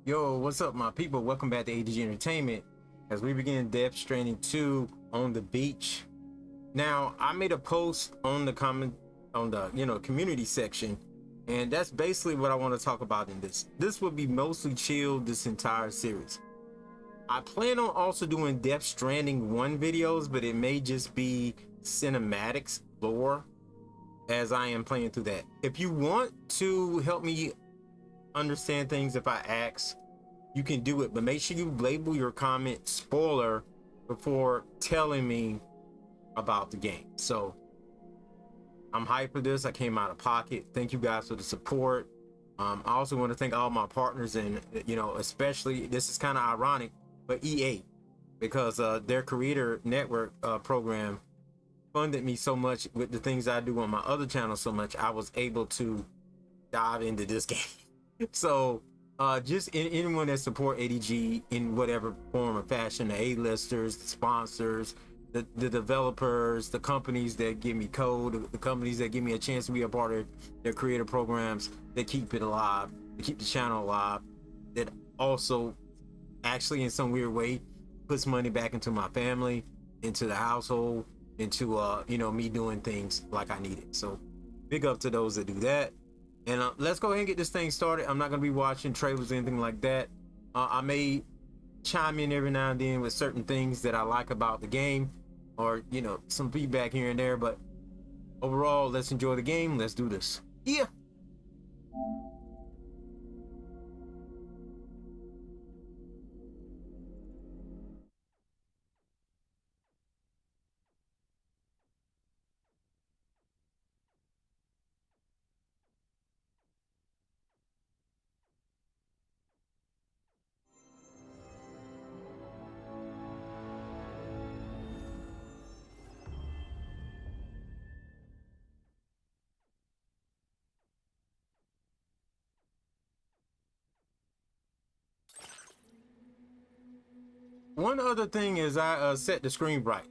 Yo, what's up, my people? Welcome back to ADG Entertainment as we begin Death Stranding 2 on the beach. Now, I made a post on the community section, and that's basically what I want to talk about in this. This will be mostly chill this entire series. I plan on also doing Death Stranding 1 videos, but it may just be cinematics lore as I am playing through that. If you want to help me understand things if I ask, you can do it, but make sure you label your comment spoiler before telling me about the game. So I'm hyped for this. I came out of pocket. Thank you guys for the support. I also want to thank all my partners, and especially, this is kind of ironic, but EA, because their creator network program funded me so much with the things I do on my other channel so much I was able to dive into this game. So just anyone that support ADG in whatever form or fashion, the A-listers, the sponsors, the developers, the companies that give me code, the companies that give me a chance to be a part of their creator programs, that keep it alive, that keep the channel alive, that also actually in some weird way puts money back into my family, into the household, into me doing things like I need it. So big up to those that do that. And let's go ahead and get this thing started. I'm not going to be watching trailers or anything like that. I may chime in every now and then with certain things that I like about the game, or some feedback here and there, but overall, let's enjoy the game. Let's do this. Yeah. One other thing is I set the screen bright.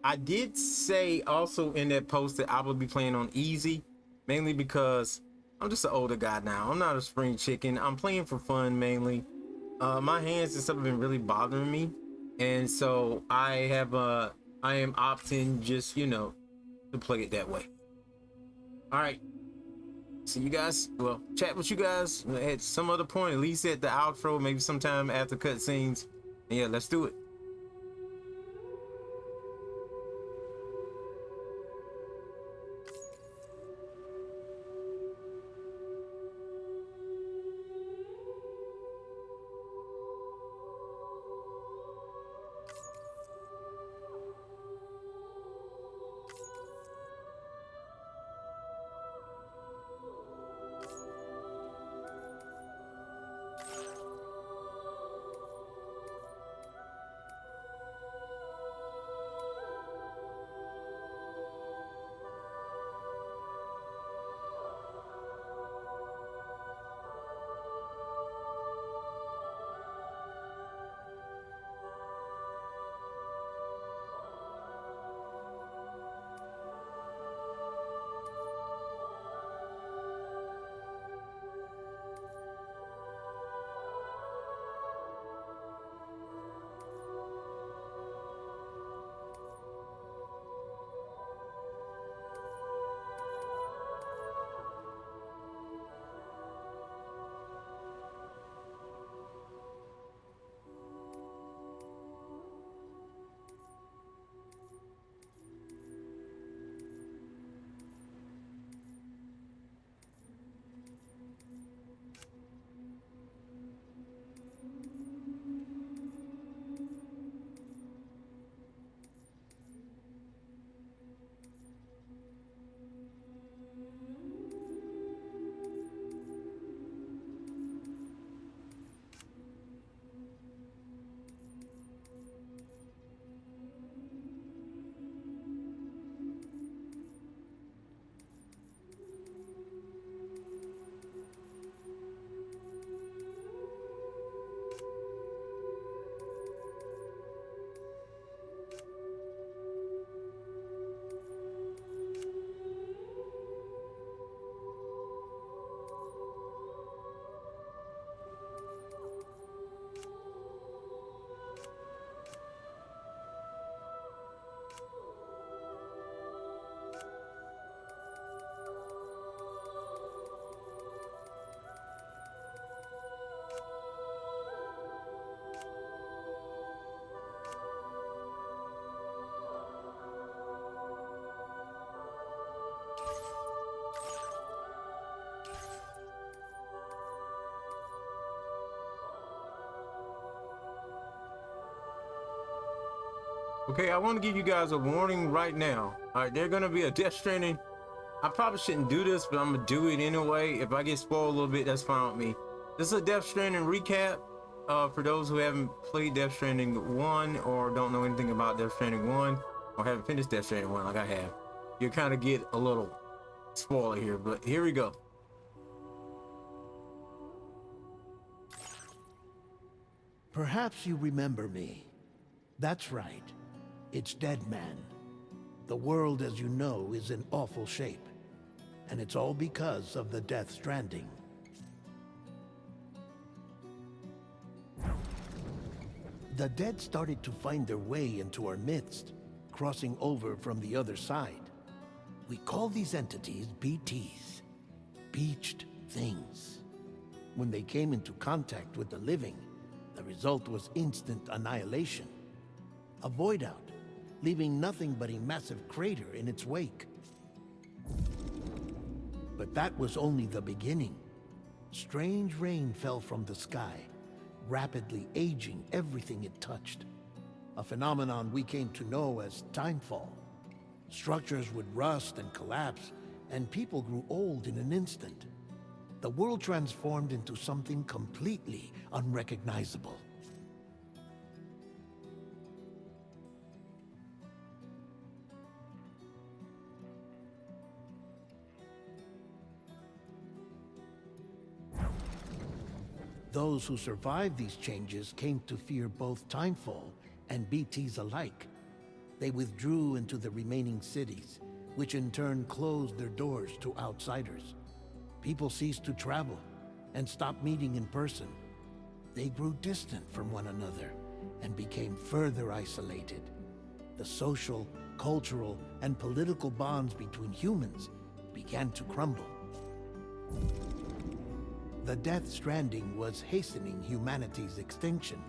I did say also in that post that I will be playing on easy, mainly because I'm just an older guy now. I'm not a spring chicken. I'm playing for fun mainly. My hands and stuff have been really bothering me, and so I am opting just to play it that way. All right, see you guys. Well, chat with you guys at some other point, at least at the outro, maybe sometime after cutscenes. And yeah, let's do it. Okay, I want to give you guys a warning right now. All right, they're gonna be a Death Stranding. I probably shouldn't do this, but I'm gonna do it anyway. If I get spoiled a little bit, that's fine with me. This is a Death Stranding recap. For those who haven't played Death Stranding 1 or don't know anything about Death Stranding 1 or haven't finished Death Stranding 1 like I have, you kind of get a little spoiler here, but here we go. Perhaps you remember me. That's right. It's Deadman. The world, as you know, is in awful shape. And it's all because of the Death Stranding. The dead started to find their way into our midst, crossing over from the other side. We call these entities BTs, Beached Things. When they came into contact with the living, the result was instant annihilation. A void out, leaving nothing but a massive crater in its wake. But that was only the beginning. Strange rain fell from the sky, rapidly aging everything it touched. A phenomenon we came to know as timefall. Structures would rust and collapse, and people grew old in an instant. The world transformed into something completely unrecognizable. Those who survived these changes came to fear both Timefall and BTs alike. They withdrew into the remaining cities, which in turn closed their doors to outsiders. People ceased to travel and stopped meeting in person. They grew distant from one another and became further isolated. The social, cultural, and political bonds between humans began to crumble. The Death Stranding was hastening humanity's extinction.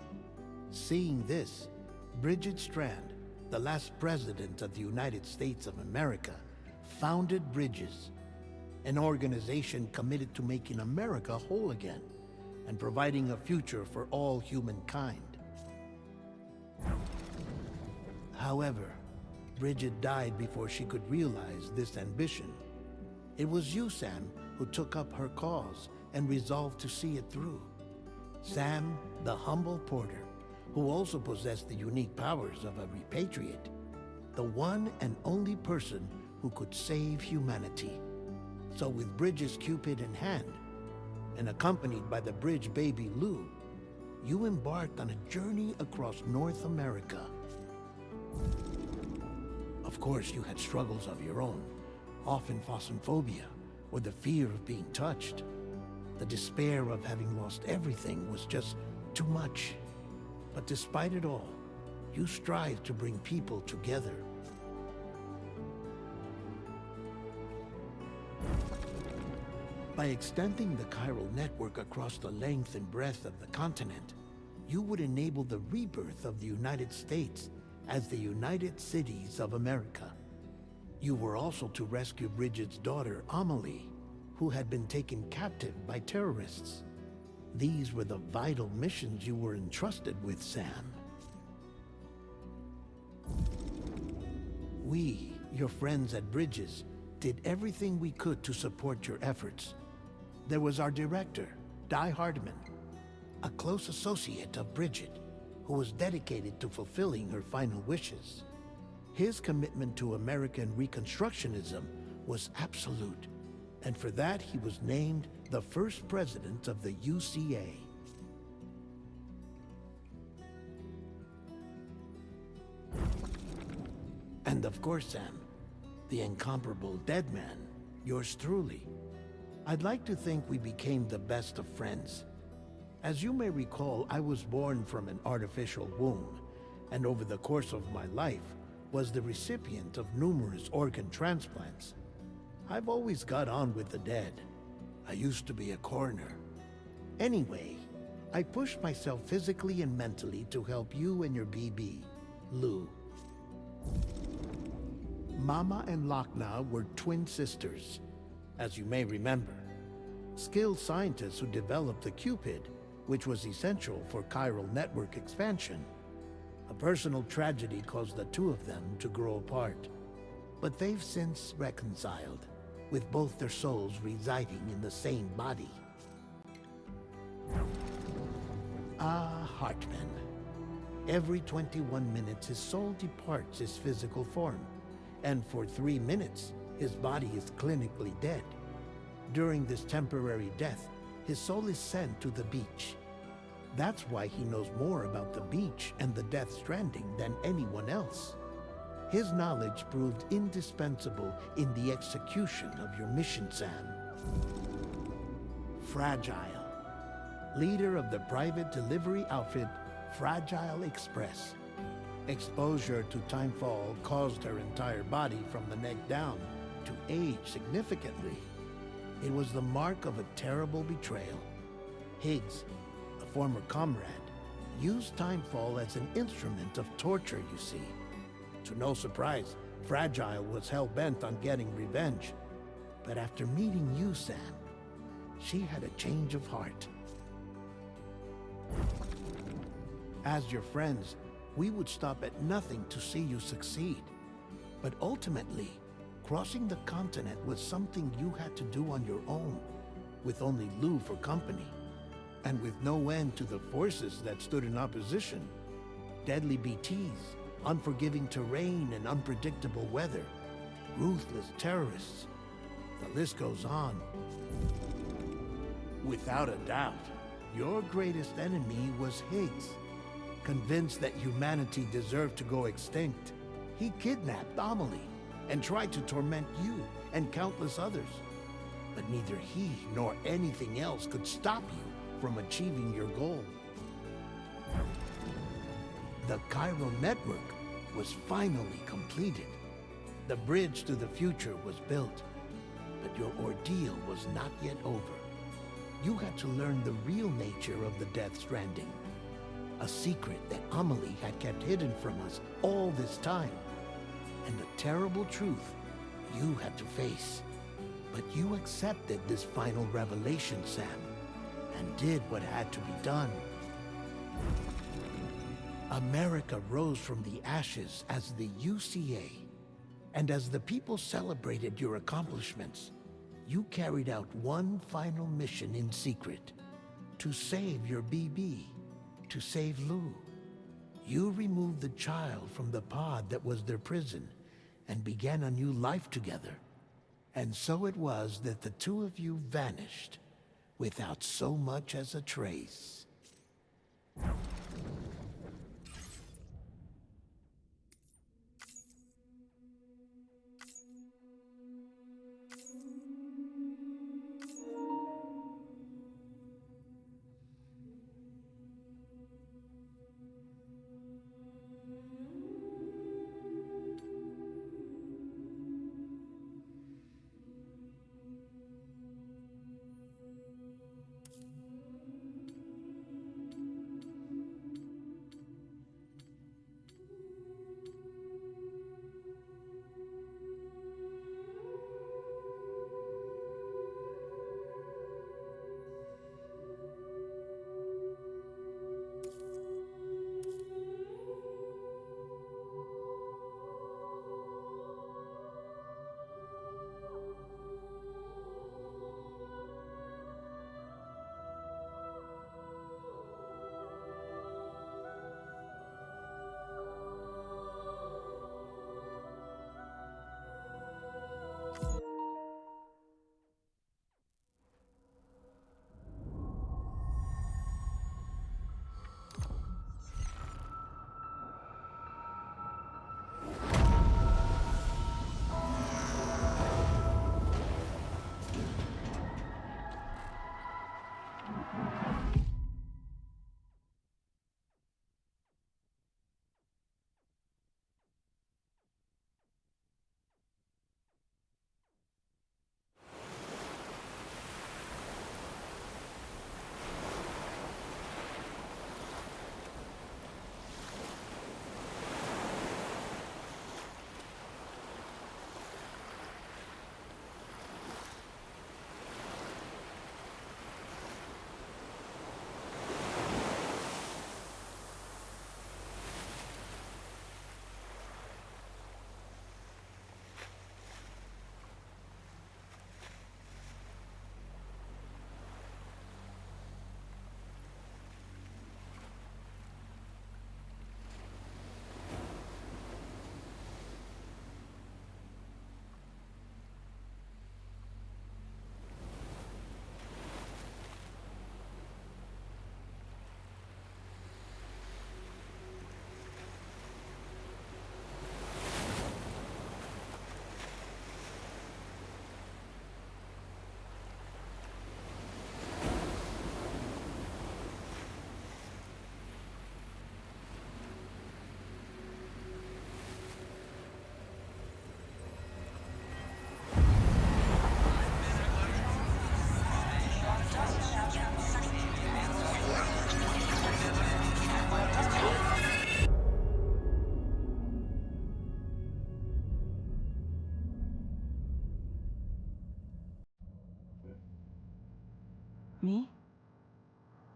Seeing this, Bridget Strand, the last president of the United States of America, founded Bridges, an organization committed to making America whole again and providing a future for all humankind. However, Bridget died before she could realize this ambition. It was you, Sam, who took up her cause and resolved to see it through. Sam, the humble porter, who also possessed the unique powers of a repatriate, the one and only person who could save humanity. So with Bridges' Cupid in hand, and accompanied by the bridge baby Lou, you embarked on a journey across North America. Of course, you had struggles of your own, often phasmophobia, or the fear of being touched. The despair of having lost everything was just too much. But despite it all, you strived to bring people together. By extending the chiral network across the length and breadth of the continent, you would enable the rebirth of the United States as the United Cities of America. You were also to rescue Bridget's daughter, Amelie, who had been taken captive by terrorists. These were the vital missions you were entrusted with, Sam. We, your friends at Bridges, did everything we could to support your efforts. There was our director, Di Hardman, a close associate of Bridget, who was dedicated to fulfilling her final wishes. His commitment to American Reconstructionism was absolute, and for that he was named the first president of the UCA. And of course, Sam, the incomparable Deadman, yours truly. I'd like to think we became the best of friends. As you may recall, I was born from an artificial womb, and over the course of my life, was the recipient of numerous organ transplants. I've always got on with the dead. I used to be a coroner. Anyway, I pushed myself physically and mentally to help you and your BB, Lou. Mama and Lochna were twin sisters, as you may remember. Skilled scientists who developed the Cupid, which was essential for chiral network expansion. A personal tragedy caused the two of them to grow apart. But they've since reconciled, with both their souls residing in the same body. Hartman. Every 21 minutes his soul departs his physical form, and for 3 minutes his body is clinically dead. During this temporary death, his soul is sent to the beach. That's why he knows more about the beach and the Death Stranding than anyone else. His knowledge proved indispensable in the execution of your mission, Sam. Fragile. Leader of the private delivery outfit, Fragile Express. Exposure to timefall caused her entire body from the neck down to age significantly. It was the mark of a terrible betrayal. Higgs, a former comrade, used timefall as an instrument of torture, you see. To no surprise, Fragile was hell-bent on getting revenge. But after meeting you, Sam, she had a change of heart. As your friends, we would stop at nothing to see you succeed. But ultimately, crossing the continent was something you had to do on your own, with only Lou for company, and with no end to the forces that stood in opposition. Deadly BTs, unforgiving terrain and unpredictable weather, ruthless terrorists. The list goes on. Without a doubt, your greatest enemy was Higgs. Convinced that humanity deserved to go extinct, he kidnapped Amelie and tried to torment you and countless others. But neither he nor anything else could stop you from achieving your goal. The chiral network was finally completed. The bridge to the future was built, but your ordeal was not yet over. You had to learn the real nature of the Death Stranding, a secret that Amelie had kept hidden from us all this time, and a terrible truth you had to face. But you accepted this final revelation, Sam, and did what had to be done. America rose from the ashes as the UCA, and as the people celebrated your accomplishments, you carried out one final mission in secret, to save your BB, to save Lou. You removed the child from the pod that was their prison and began a new life together. And so it was that the two of you vanished without so much as a trace.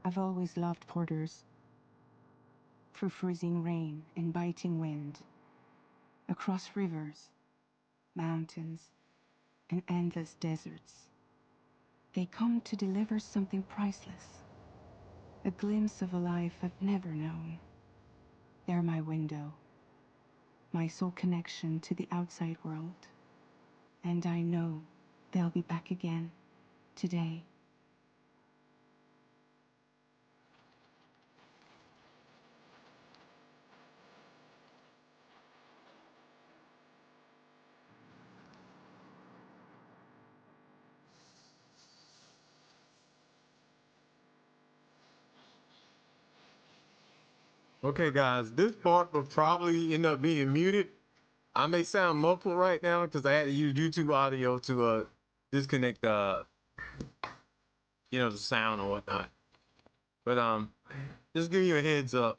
I've always loved porters. Through freezing rain and biting wind, across rivers, mountains, and endless deserts, they come to deliver something priceless, a glimpse of a life I've never known. They're my window, my sole connection to the outside world. And I know they'll be back again today. Okay, guys, this part will probably end up being muted. I may sound muffled right now because I had to use YouTube audio to disconnect the sound or whatnot. But just give you a heads up.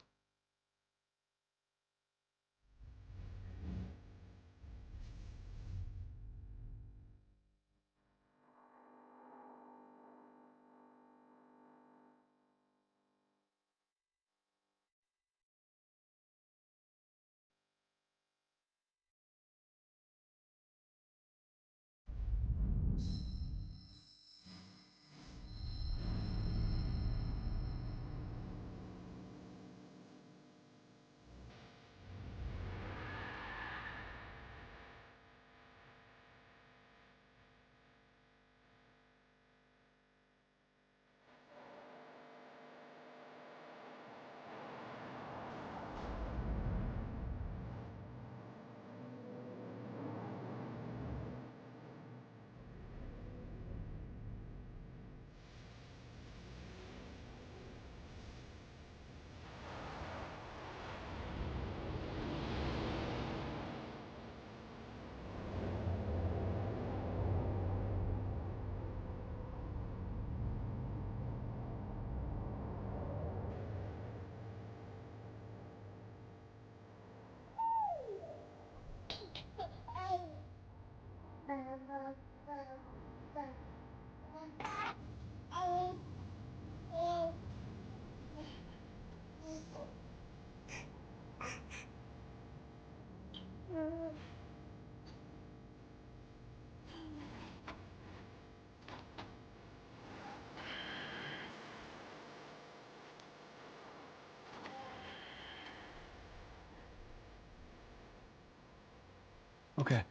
Okay,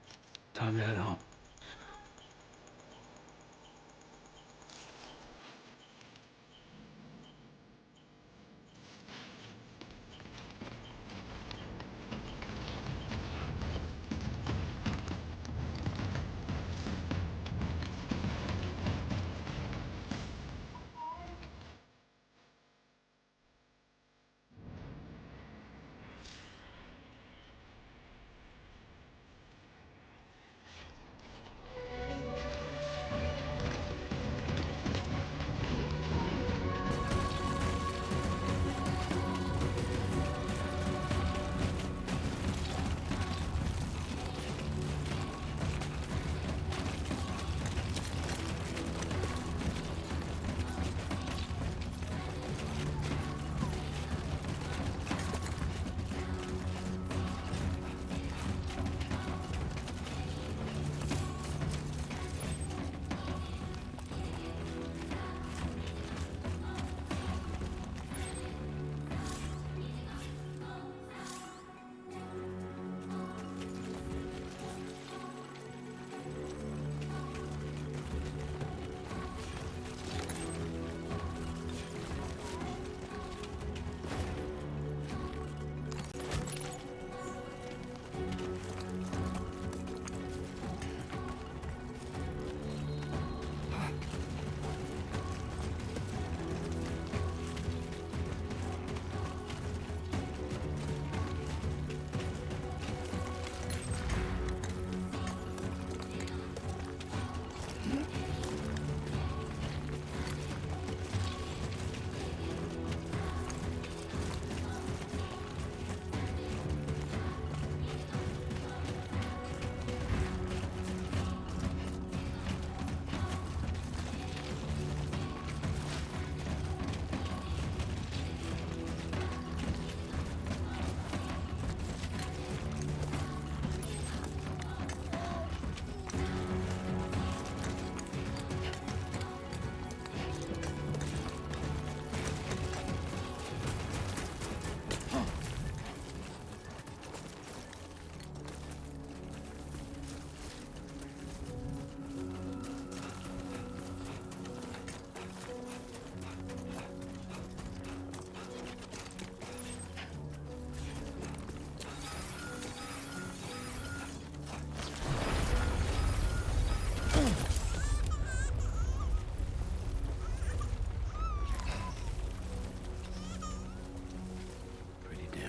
time to head home.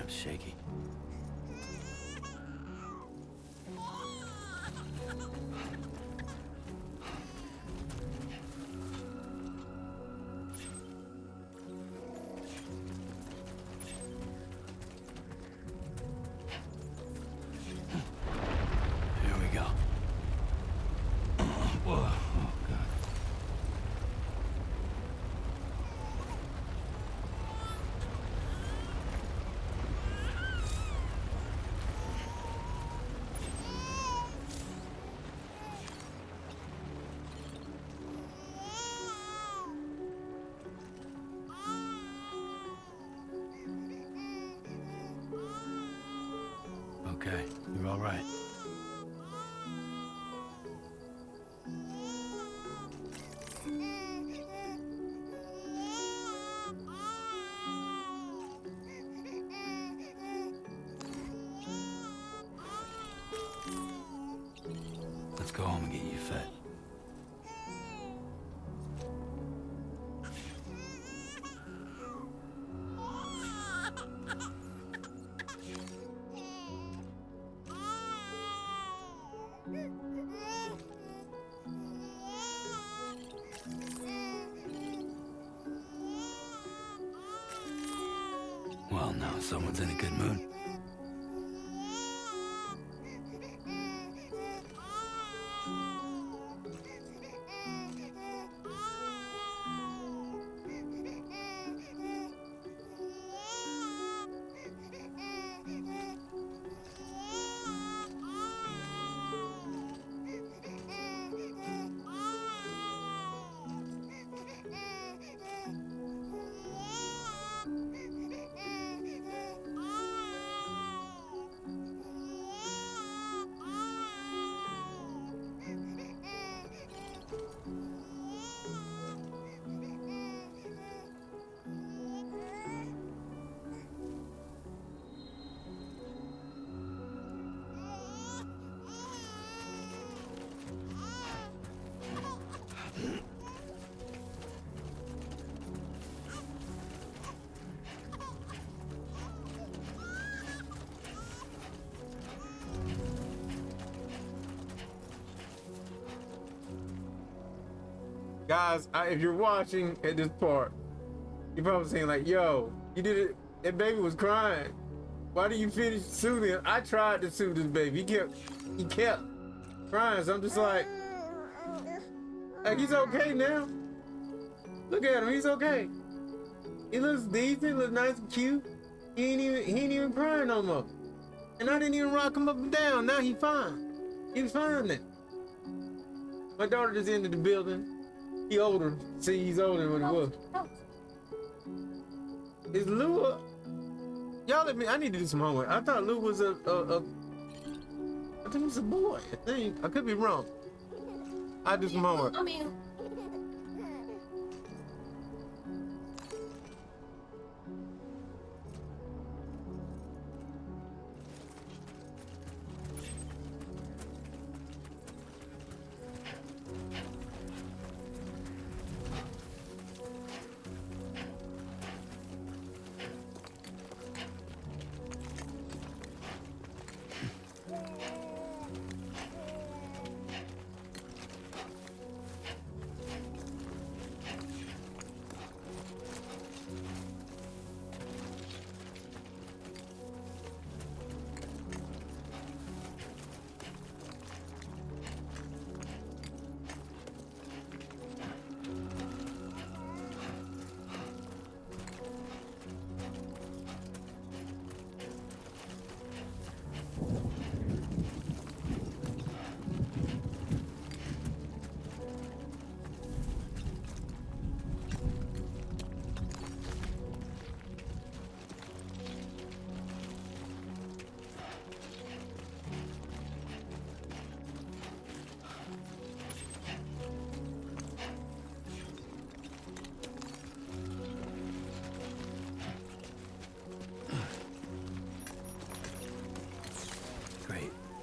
I'm shaky. Here we go. Whoa, oh God. Okay, you're all right. Let's go home and get you fed. Well, now someone's in a good mood. Guys, if you're watching at this part, you're probably saying like, yo, you did it. That baby was crying. Why did you finish soothing him? I tried to soothe this baby. He kept crying. So I'm just like he's okay now. Look at him, he's okay. He looks decent, looks nice and cute. He ain't even crying no more. And I didn't even rock him up and down. Now he fine. He was fine then. My daughter just entered the building. He older. See, he's older than what he was. Is Lou y'all let me, I need to do some homework. I thought Lou was I think he was a boy. I could be wrong. I'll do some homework.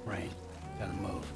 Rain. Gotta move.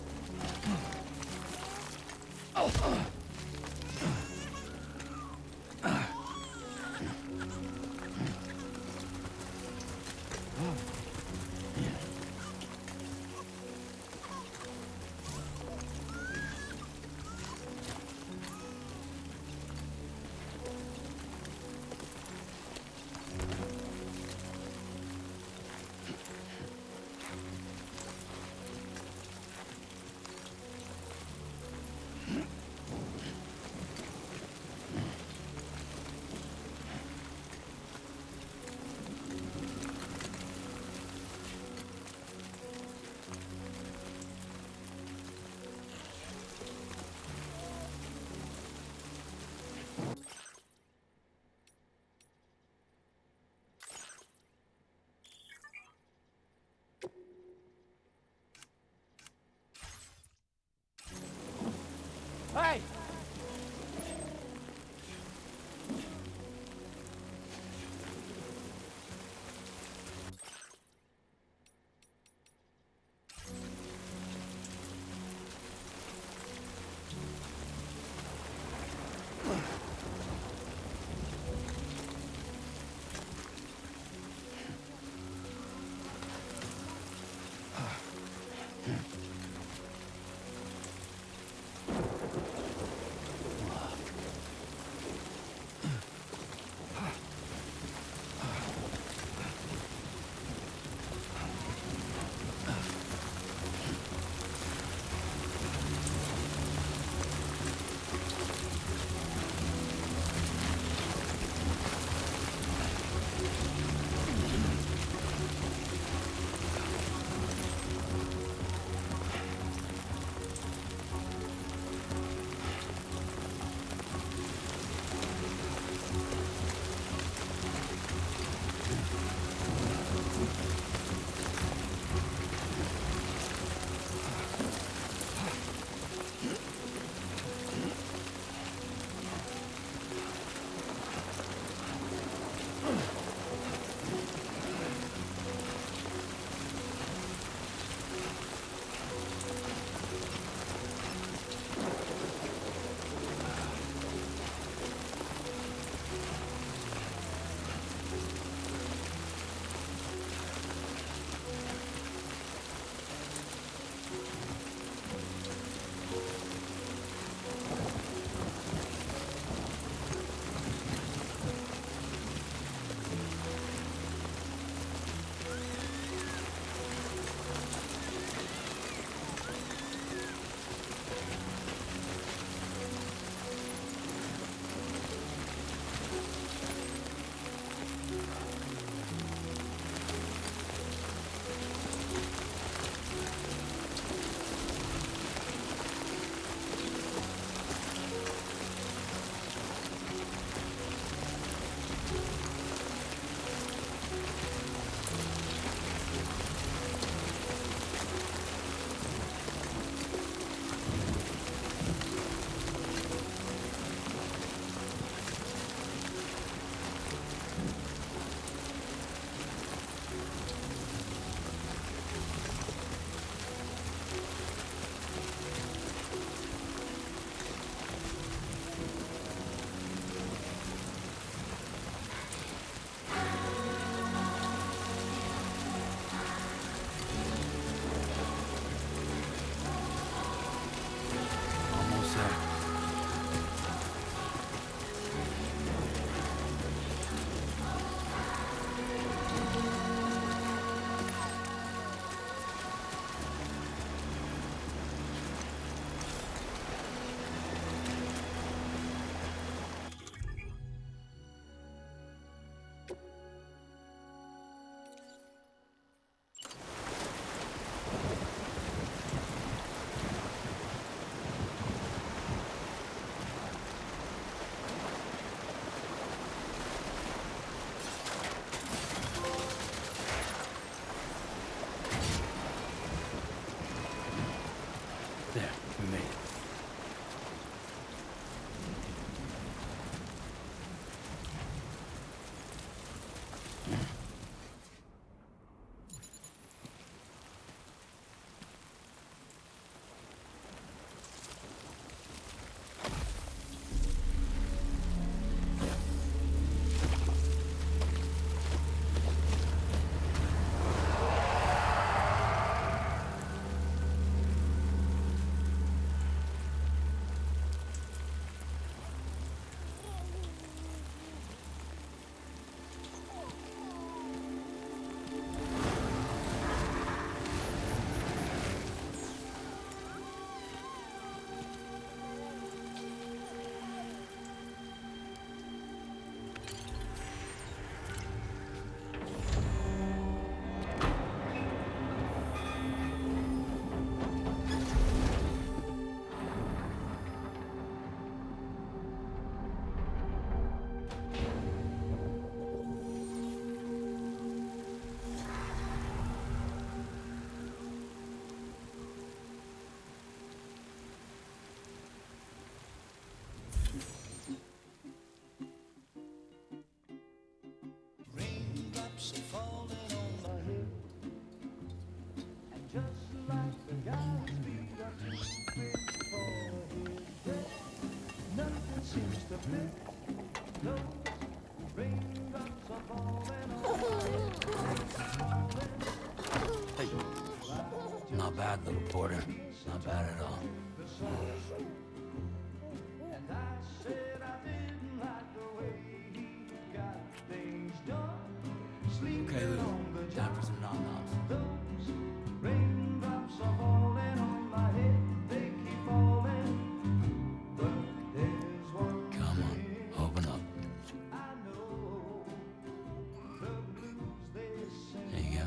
Almost there. There, we made it. Hey. Not bad, little porter. Not bad at all. Okay, Lou. Time for some nom-noms. Come on, open up. There you go.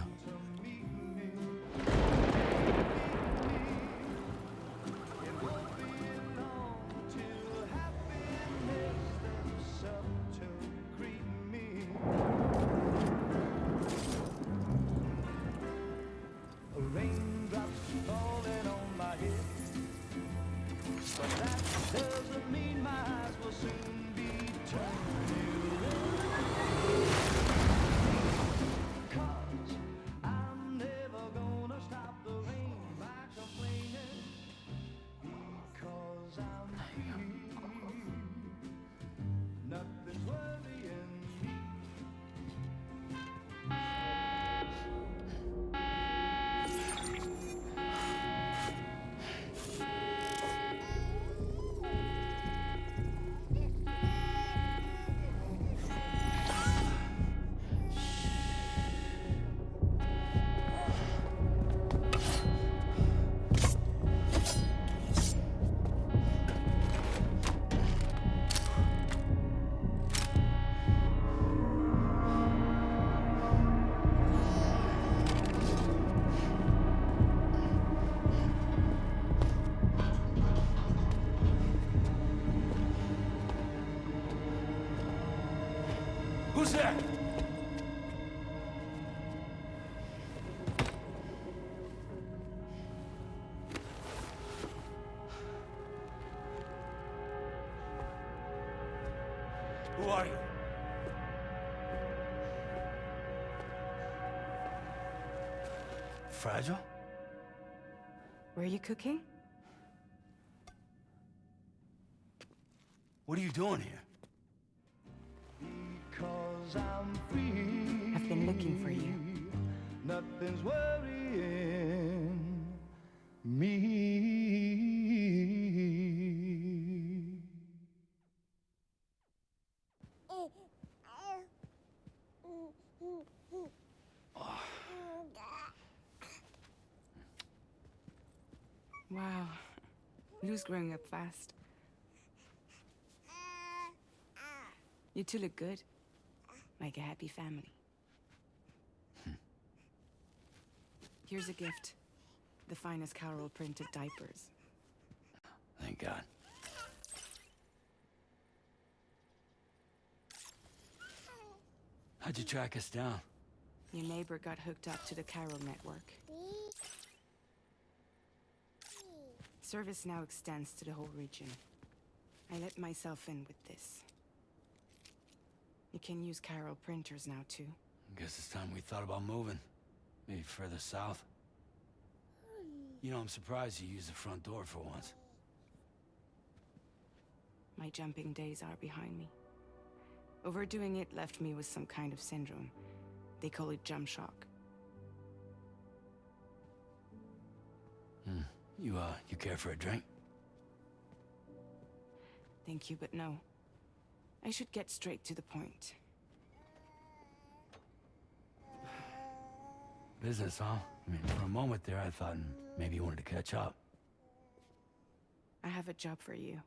fragile? Were you cooking? What are you doing here? Because I'm free. I've been looking for you. Nothing's worrying me. Wow. Lou's growing up fast. You two look good. Like a happy family. Here's a gift. The finest Carol printed diapers. Thank God. How'd you track us down? Your neighbor got hooked up to the Carol network. Service now extends to the whole region. I let myself in with this. You can use Carol printers now too. Guess it's time we thought about moving. Maybe further south. You know, I'm surprised you used the front door for once. My jumping days are behind me. Overdoing it left me with some kind of syndrome. They call it jump shock. You care for a drink? Thank you, but no. I should get straight to the point. Business, huh? I mean, for a moment there, I thought maybe you wanted to catch up. I have a job for you.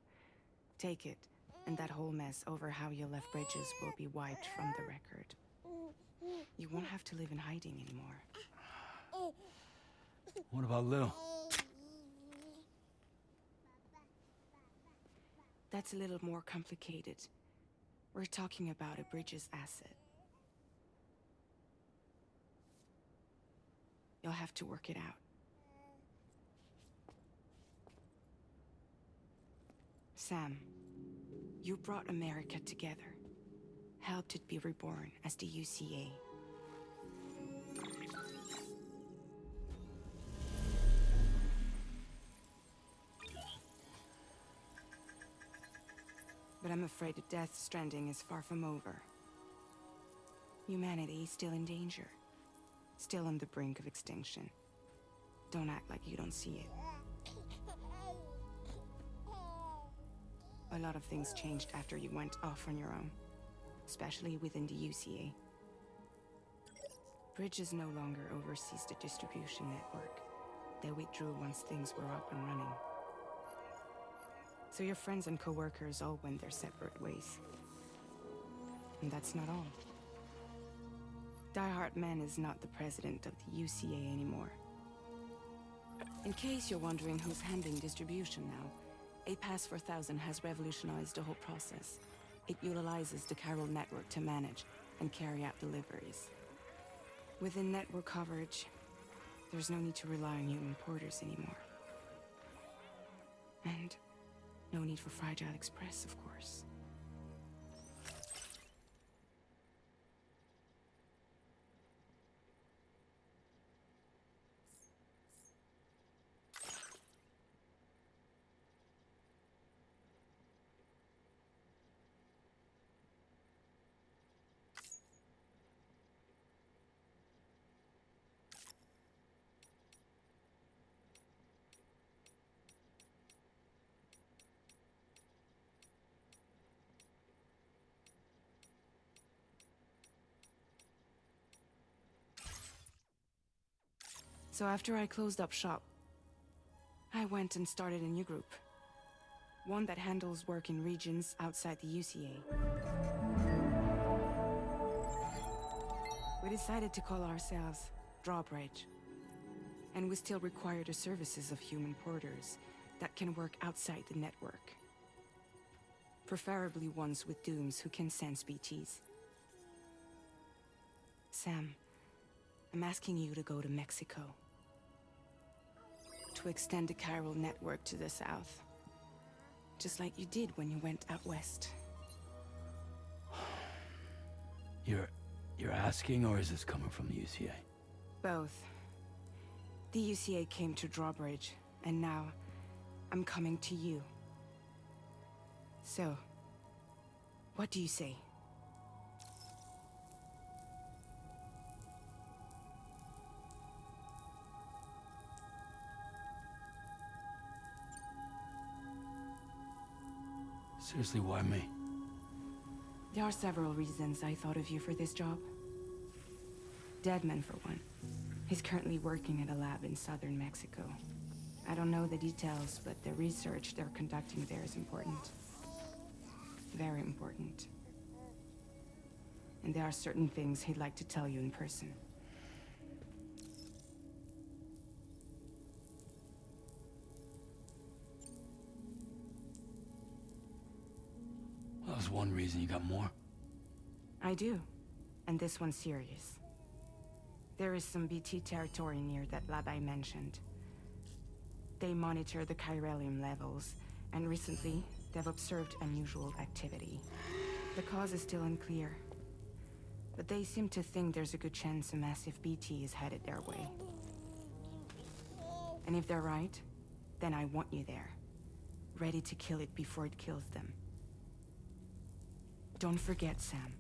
Take it, and that whole mess over how you left Bridges will be wiped from the record. You won't have to live in hiding anymore. What about Lou? That's a little more complicated. We're talking about a Bridges asset. You'll have to work it out. Sam, you brought America together. Helped it be reborn as the UCA. But I'm afraid the Death Stranding is far from over. Humanity is still in danger. Still on the brink of extinction. Don't act like you don't see it. A lot of things changed after you went off on your own. Especially within the UCA. Bridges no longer oversees the distribution network. They withdrew once things were up and running. So your friends and co-workers all went their separate ways. And that's not all. Die Hard Man is not the president of the UCA anymore. In case you're wondering who's handling distribution now, A Pass 4000 has revolutionized the whole process. It utilizes the Carol network to manage and carry out deliveries. Within network coverage, there's no need to rely on human porters anymore. And no need for Fragile Express, of course. So after I closed up shop, I went and started a new group. One that handles work in regions outside the UCA. We decided to call ourselves Drawbridge. And we still require the services of human porters that can work outside the network. Preferably ones with dooms who can sense BTs. Sam, I'm asking you to go to Mexico. To extend the Chiral network to the south. Just like you did when you went out west. You're asking, or is this coming from the UCA? Both. The UCA came to Drawbridge, and now I'm coming to you. So, what do you say? Seriously, why me? There are several reasons I thought of you for this job. Deadman, for one. He's currently working at a lab in southern Mexico. I don't know the details, but the research they're conducting there is important. Very important. And there are certain things he'd like to tell you in person. Well, that was one reason. You got more? I do. And this one's serious. There is some BT territory near that lab I mentioned. They monitor the chiralium levels, and recently, they've observed unusual activity. The cause is still unclear, but they seem to think there's a good chance a massive BT is headed their way. And if they're right, then I want you there, ready to kill it before it kills them. Don't forget, Sam.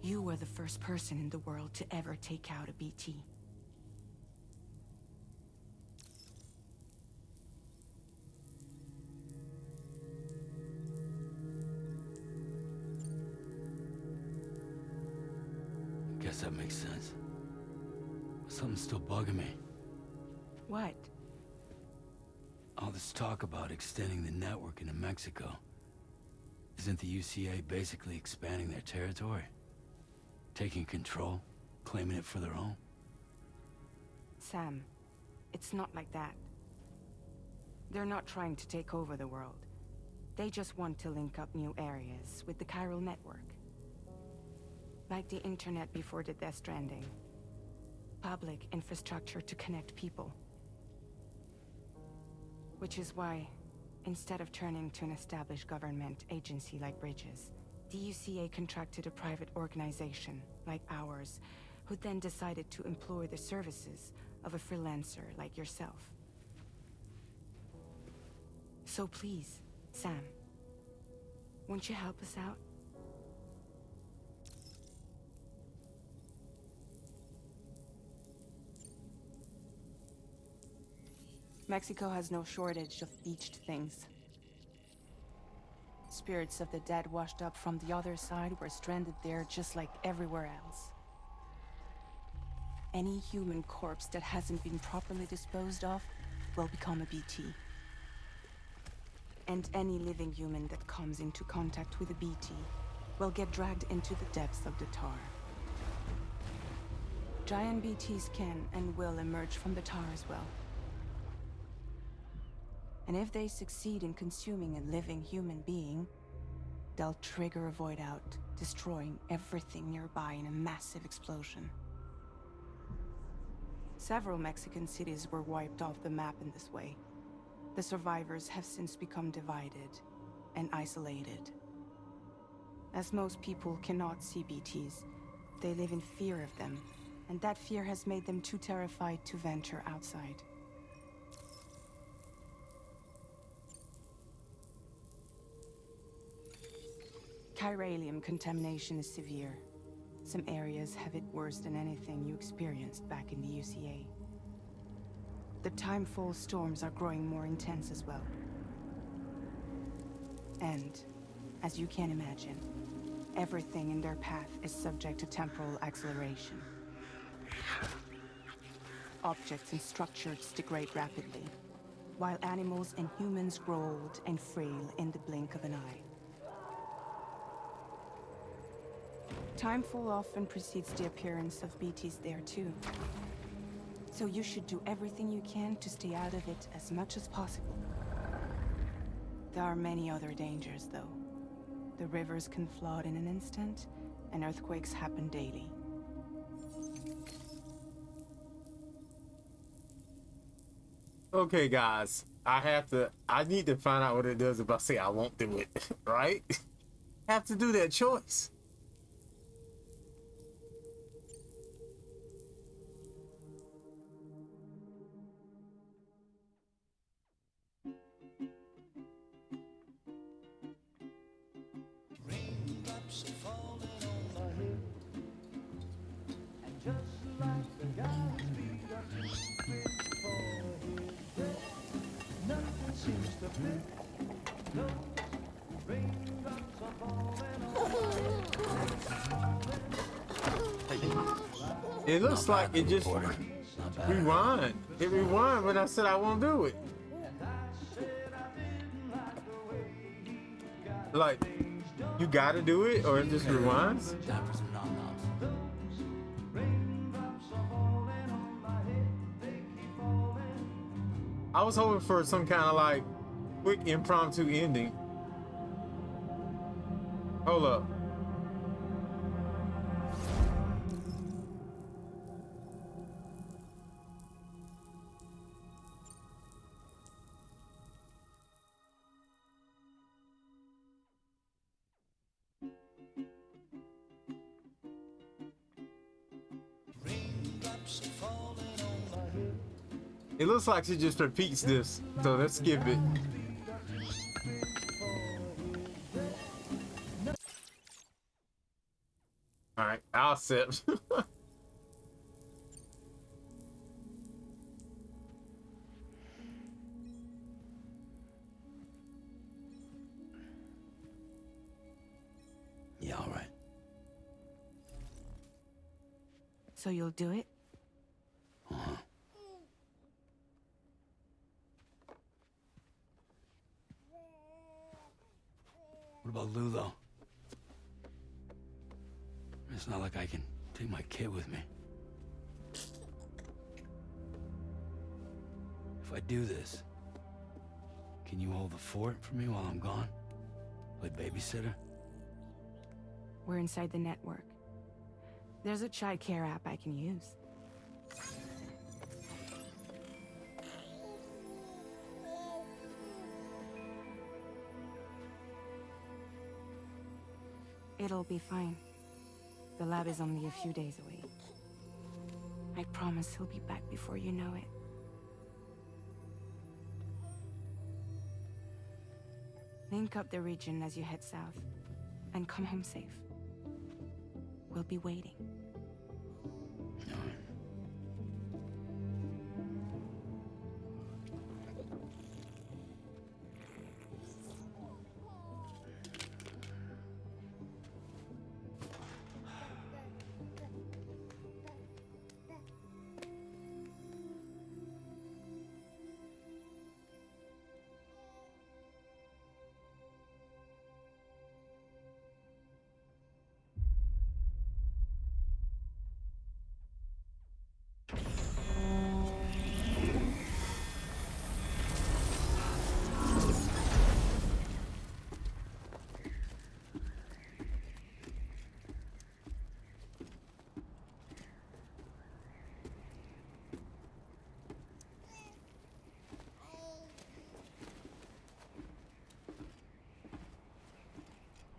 You were the first person in the world to ever take out a BT. Guess that makes sense. But something's still bugging me. What? All this talk about extending the network into Mexico. Isn't the UCA basically expanding their territory? Taking control? Claiming it for their own? Sam, it's not like that. They're not trying to take over the world. They just want to link up new areas with the chiral network. Like the internet before the Death Stranding. Public infrastructure to connect people. Which is why, instead of turning to an established government agency like Bridges, the UCA contracted a private organization, like ours, who then decided to employ the services of a freelancer like yourself. So please, Sam, won't you help us out? Mexico has no shortage of beached things. Spirits of the dead washed up from the other side were stranded there just like everywhere else. Any human corpse that hasn't been properly disposed of will become a BT. And any living human that comes into contact with a BT will get dragged into the depths of the tar. Giant BTs can and will emerge from the tar as well. And if they succeed in consuming a living human being, they'll trigger a void out, destroying everything nearby in a massive explosion. Several Mexican cities were wiped off the map in this way. The survivors have since become divided and isolated. As most people cannot see BTs, they live in fear of them, and that fear has made them too terrified to venture outside. Chiralium contamination is severe. Some areas have it worse than anything you experienced back in the UCA. The timefall storms are growing more intense as well. And, as you can imagine, everything in their path is subject to temporal acceleration. Objects and structures degrade rapidly, while animals and humans grow old and frail in the blink of an eye. Timefall often precedes the appearance of BTs there too. So you should do everything you can to stay out of it as much as possible. There are many other dangers though. The rivers can flood in an instant, and earthquakes happen daily. Okay, guys, I need to find out what it does if I say I won't do it, right? Have to do that choice. Nothing seems to fit. Those raindrops are falling on my head. It looks Not like bad, it just reporter. Not bad. rewind. It rewind, but I said I won't do it. Like, you gotta do it, or it just rewinds. Time for some nom-noms. I was hoping for some kind of like quick impromptu ending. Hold up. It looks like she just repeats this, so let's skip it. All right, I'll accept. Yeah, all right. So you'll do it? Uh-huh. What about Lou, though? It's not like I can take my kid with me. If I do this, can you hold the fort for me while I'm gone? Play babysitter? We're inside the network. There's a child care app I can use. It'll be fine. The lab is only a few days away. I promise he'll be back before you know it. Link up the region as you head south, and come home safe. We'll be waiting. All right.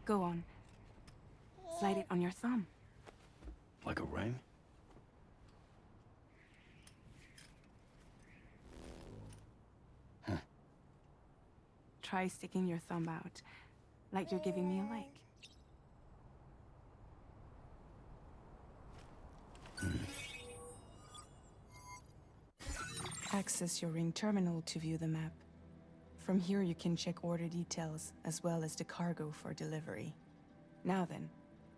Go on. Slide it on your thumb. Like a ring? Huh. Try sticking your thumb out, like you're giving me a like. Access your ring terminal to view the map. From here you can check order details, as well as the cargo for delivery. Now then,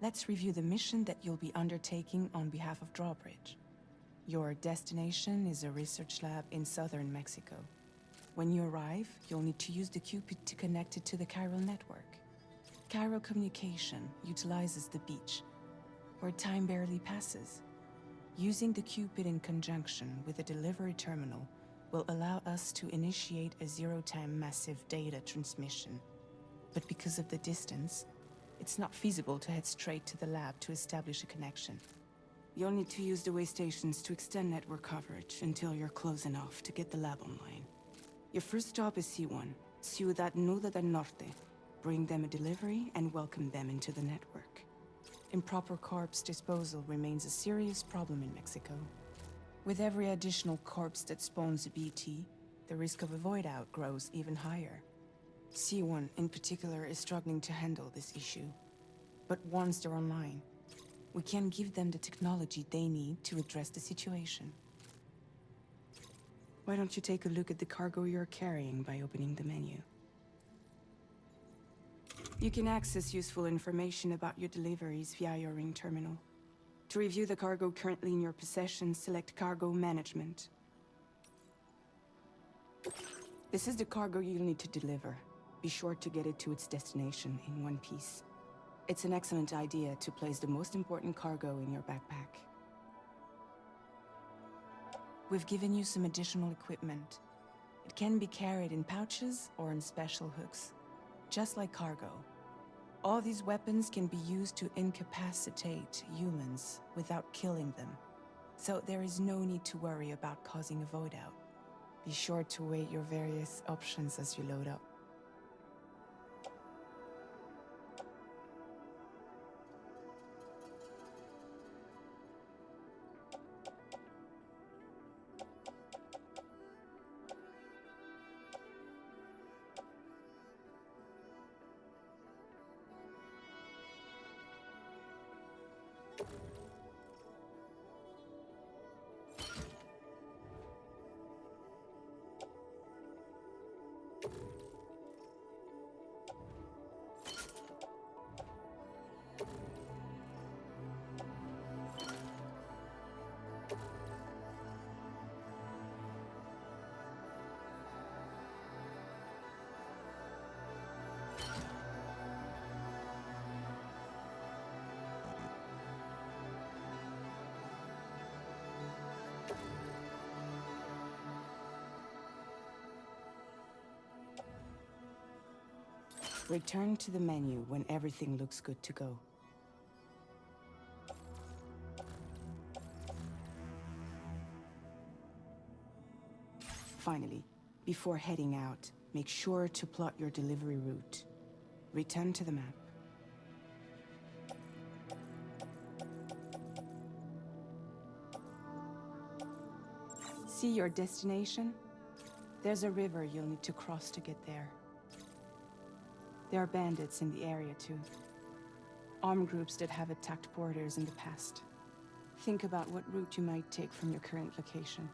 let's review the mission that you'll be undertaking on behalf of Drawbridge. Your destination is a research lab in southern Mexico. When you arrive, you'll need to use the Cupid to connect it to the chiral network. Chiral communication utilizes the beach, where time barely passes. Using the Cupid in conjunction with a delivery terminal will allow us to initiate a zero-time massive data transmission. But because of the distance, it's not feasible to head straight to the lab to establish a connection. You'll need to use the way stations to extend network coverage until you're close enough to get the lab online. Your first stop is C1, Ciudad Nuda del Norte. Bring them a delivery and welcome them into the network. Improper corpse disposal remains a serious problem in Mexico. With every additional corpse that spawns a BT, the risk of a void out grows even higher. C1 in particular is struggling to handle this issue. But once they're online, We can give them the technology they need to address the situation. Why don't you take a look at the cargo you're carrying by opening the menu? You can access useful information about your deliveries via your ring terminal. To review the cargo currently in your possession, select Cargo Management. This is the cargo you'll need to deliver. Be sure to get it to its destination in one piece. It's an excellent idea to place the most important cargo in your backpack. We've given you some additional equipment. It can be carried in pouches or in special hooks, just like cargo. All these weapons can be used to incapacitate humans without killing them, so there is no need to worry about causing a void out. Be sure to weigh your various options as you load up. Return to the menu when everything looks good to go. Finally, before heading out, make sure to plot your delivery route. Return to the map. See your destination? There's a river you'll need to cross to get there. There are bandits in the area too. Armed groups that have attacked borders in the past. Think about what route you might take from your current location.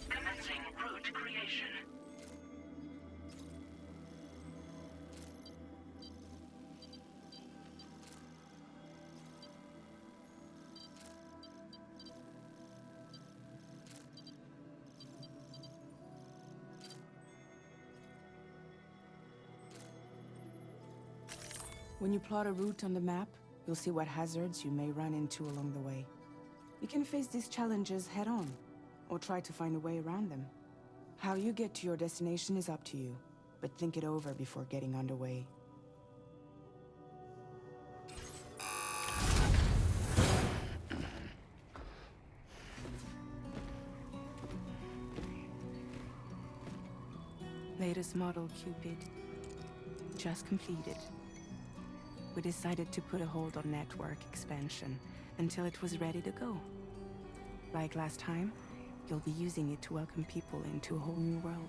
Commencing route creation. When you plot a route on the map, you'll see what hazards you may run into along the way. You can face these challenges head-on, or try to find a way around them. How you get to your destination is up to you, but think it over before getting underway. Latest model Cupid. Just completed. We decided to put a hold on network expansion until it was ready to go. Like last time, you'll be using it to welcome people into a whole new world.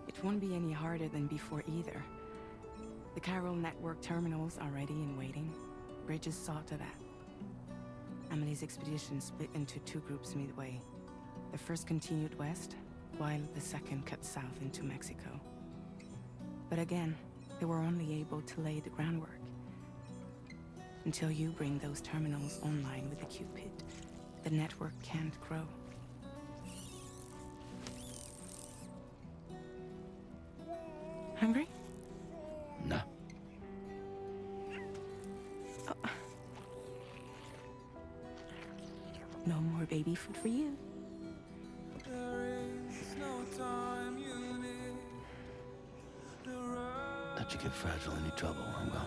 It won't be any harder than before either. The Chiral network terminals are ready and waiting. Bridges saw to that. Emily's expedition split into two groups midway. The first continued west, while the second cut south into Mexico. But again, they were only able to lay the groundwork. Until you bring those terminals online with the Cupid, the network can't grow. Hungry? No. No more baby food for you. Let you get fragile any trouble, I'm gone.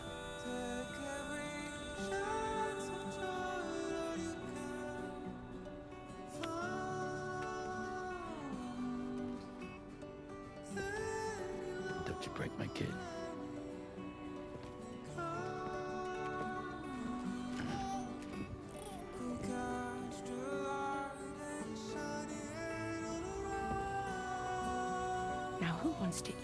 Don't you break my kid. who wants to eat?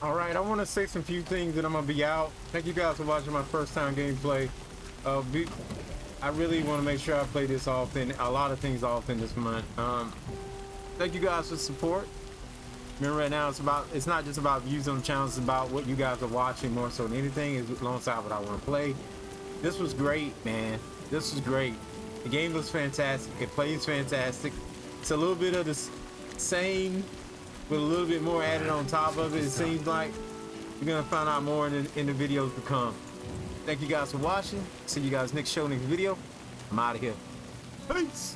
All right, I want to say some few things and I'm gonna be out. Thank you guys for watching my first time gameplay. I really want to make sure I play this often, a lot of things often this month. Thank you guys for support. Remember, right now it's not just about views on the channel, it's about what you guys are watching more so than anything, is alongside what I want to play. This was great, man. This was great. The game looks fantastic. It plays fantastic. It's a little bit of the same with a little bit more added on top of it. It seems like you're gonna find out more in the videos to come. Thank you guys for watching. See you guys next show, next video. I'm out of here. Peace.